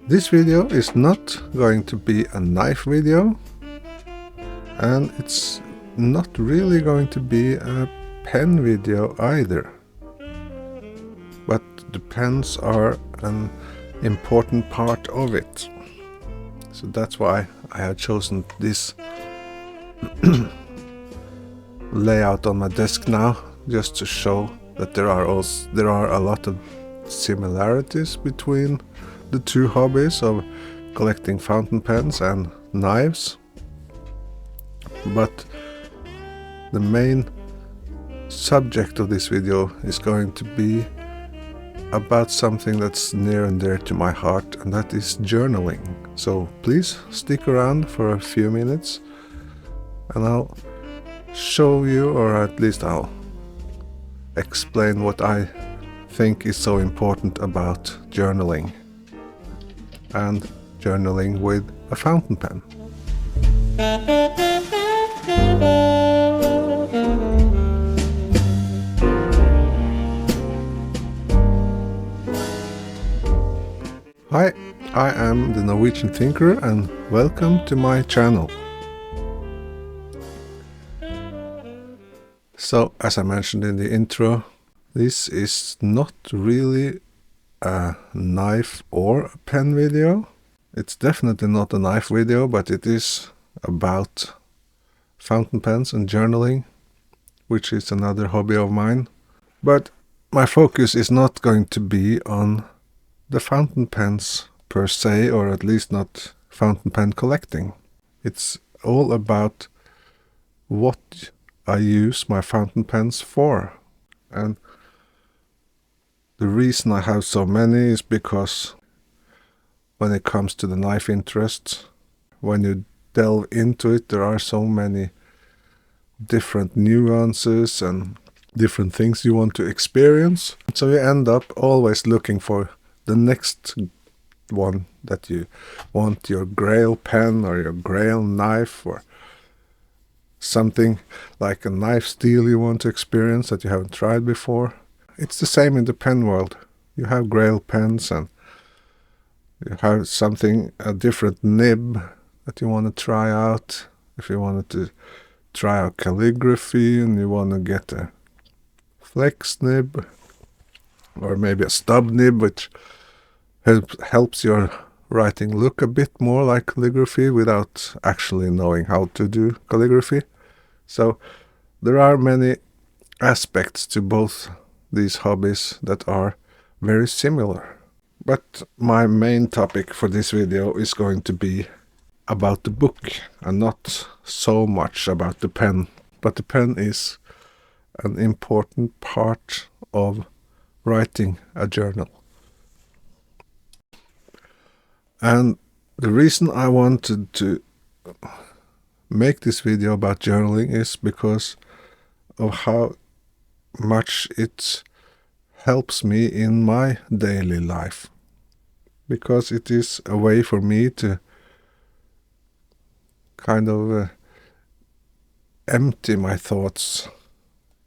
This video is not going to be a knife video, and it's not really going to be a pen video either. But the pens are an important part of it. So that's why I have chosen this layout on my desk now, just to show that there are a lot of similarities between the two hobbies of collecting fountain pens and knives. But the main subject of this video is going to be about something that's near and dear to my heart, and that is journaling. So please stick around for a few minutes and I'll show you, or at least I'll explain what I think is so important about journaling, and journaling with a fountain pen. Hi, I am the Norwegian Thinker and welcome to my channel. So, as I mentioned in the intro, this is not really a knife or a pen video. It's definitely not a knife video, but it is about fountain pens and journaling, which is another hobby of mine. But my focus is not going to be on the fountain pens per se, or at least not fountain pen collecting. It's all about what I use my fountain pens for. And the reason I have so many is because when it comes to the knife interest, when you delve into it, there are so many different nuances and different things you want to experience. So you end up always looking for the next one that you want, your grail pen or your grail knife, or something like a knife steel you want to experience that you haven't tried before. It's the same in the pen world. You have grail pens and you have something, a different nib that you want to try out. If you wanted to try out calligraphy and you want to get a flex nib, or maybe a stub nib, which helps your writing look a bit more like calligraphy without actually knowing how to do calligraphy. So there are many aspects to both these hobbies that are very similar. But my main topic for this video is going to be about the book and not so much about the pen. But the pen is an important part of writing a journal. And the reason I wanted to make this video about journaling is because of how much it helps me in my daily life. Because it is a way for me to kind of empty my thoughts,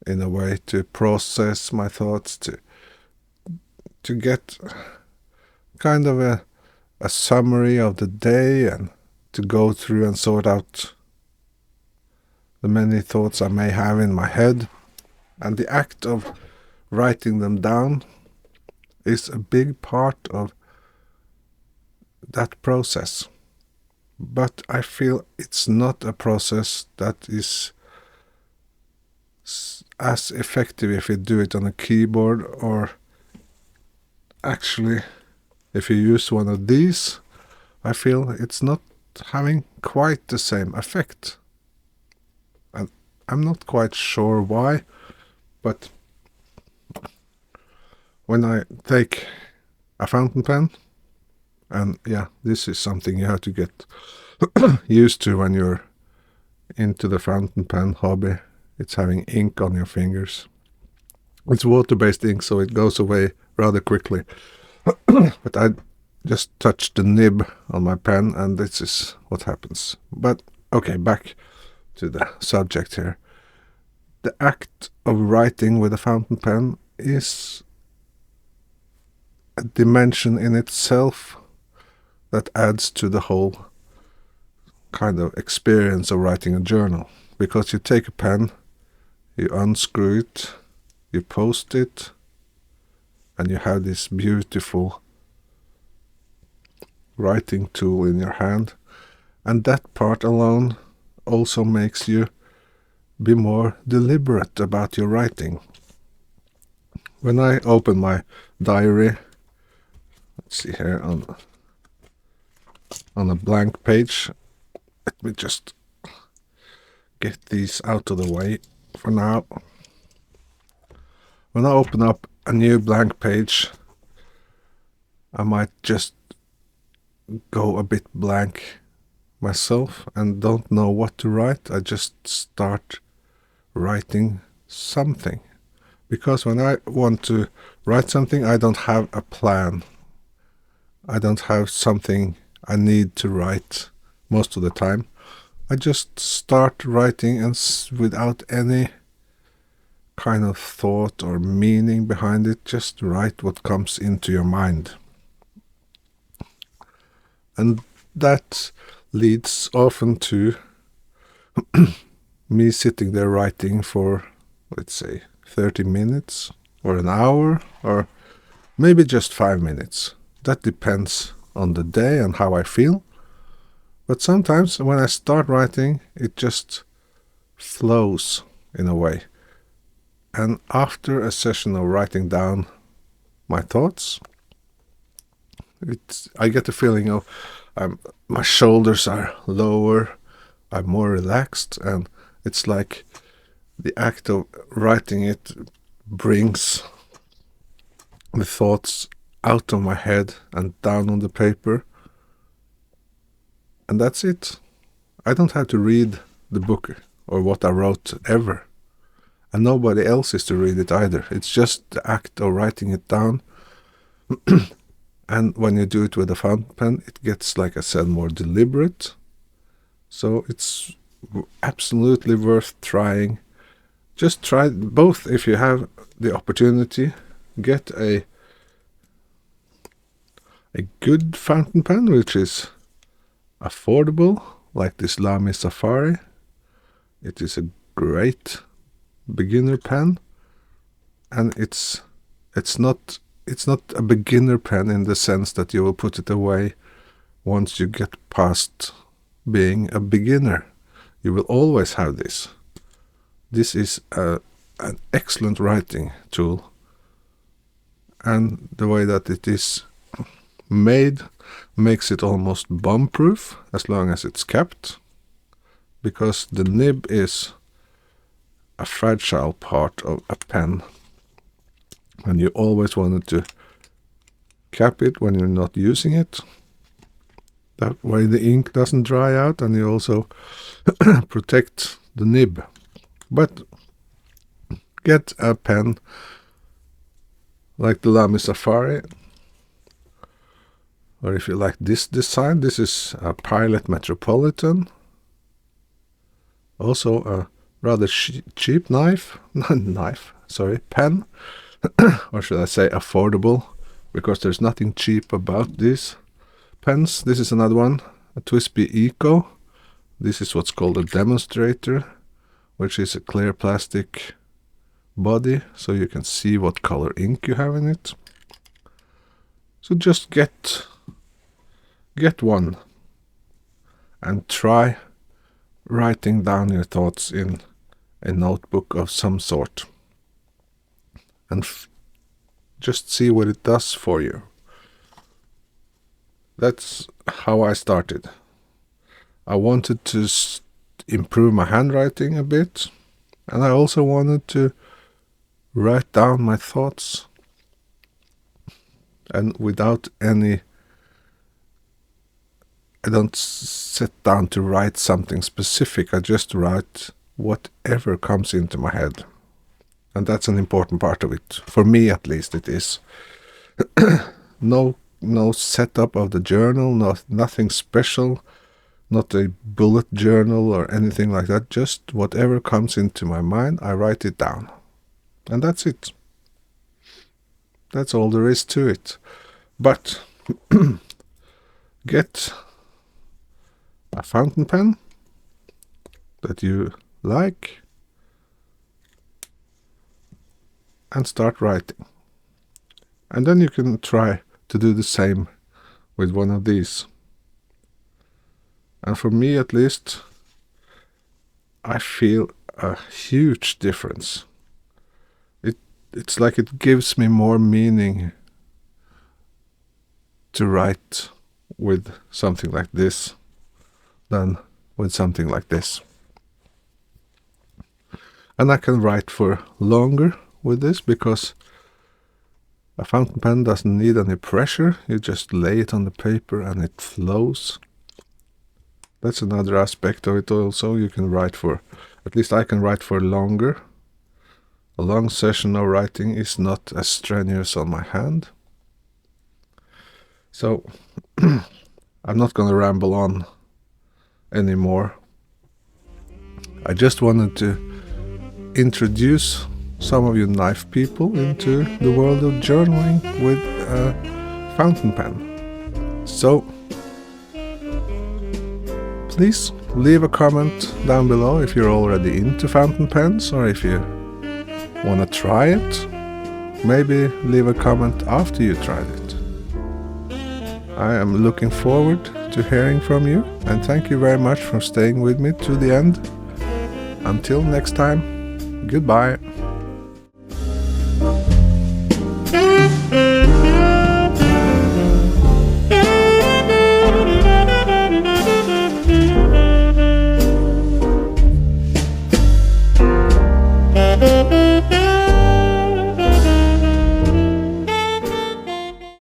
in a way, to process my thoughts, to get kind of a summary of the day, and to go through and sort out the many thoughts I may have in my head. And the act of writing them down is a big part of that process. But I feel it's not a process that is as effective if you do it on a keyboard, or actually if you use one of these, I feel it's not having quite the same effect. And I'm not quite sure why, but when I take a fountain pen, and yeah, this is something you have to get used to when you're into the fountain pen hobby. It's having ink on your fingers. It's water-based ink, so it goes away rather quickly. But I just touch the nib on my pen and this is what happens. But okay, back to the subject here. The act of writing with a fountain pen is a dimension in itself that adds to the whole kind of experience of writing a journal. Because you take a pen, you unscrew it, you post it, and you have this beautiful writing tool in your hand. And that part alone also makes you be more deliberate about your writing. When I open my diary, let's see here on a blank page, let me just get these out of the way for now. When I open up a new blank page, I might just go a bit blank myself and don't know what to write. I just start writing something. Because when I want to write something, I don't have a plan. I don't have something I need to write most of the time. I just start writing and without any kind of thought or meaning behind it, just write what comes into your mind. And that leads often to me sitting there writing for, let's say, 30 minutes or an hour or maybe just 5 minutes. That depends on the day and how I feel. But sometimes when I start writing, it just flows in a way. And after a session of writing down my thoughts, I get the feeling of my shoulders are lower, I'm more relaxed, and it's like the act of writing it brings the thoughts out of my head and down on the paper. And that's it. I don't have to read the book or what I wrote ever. And nobody else is to read it either. It's just the act of writing it down. And when you do it with a fountain pen, it gets, like I said, more deliberate. So it's absolutely worth trying. Just try both if you have the opportunity. Get a good fountain pen, which is affordable, like this Lamy Safari. It is a great beginner pen, and it's not a beginner pen in the sense that you will put it away once you get past being a beginner. You will always have this. This is an excellent writing tool, and the way that it is made makes it almost bomb-proof as long as it's kept, because the nib is a fragile part of a pen, and you always wanted to cap it when you're not using it. That way the ink doesn't dry out, and you also protect the nib. But get a pen like the Lamy Safari, or if you like this design, this is a Pilot Metropolitan. Also a rather cheap pen, or should I say affordable, because there's nothing cheap about these pens. This is another one, a TWSBI Eco. This is what's called a demonstrator, which is a clear plastic body, so you can see what color ink you have in it. So just get one and try writing down your thoughts in a notebook of some sort, and just see what it does for you. That's how I started. I wanted to improve my handwriting a bit, and I also wanted to write down my thoughts, and without any, I don't sit down to write something specific. I just write whatever comes into my head, and that's an important part of it. For me, at least, it is. No setup of the journal, nothing special, not a bullet journal or anything like that. Just whatever comes into my mind, I write it down, and that's it. That's all there is to it. But get a fountain pen that you like and start writing. And then you can try to do the same with one of these. And for me at least, I feel a huge difference. It's like it gives me more meaning to write with something like this than with something like this. And I can write for longer with this because a fountain pen doesn't need any pressure. You just lay it on the paper and it flows. That's another aspect of it also. You can write for, at least I can write for longer. A long session of writing is not as strenuous on my hand. So I'm not going to ramble on anymore. I just wanted to introduce some of you knife people into the world of journaling with a fountain pen. So please leave a comment down below if you're already into fountain pens or if you want to try it. Maybe leave a comment after you tried it. I am looking forward to hearing from you, and thank you very much for staying with me to the end. Until next time, goodbye.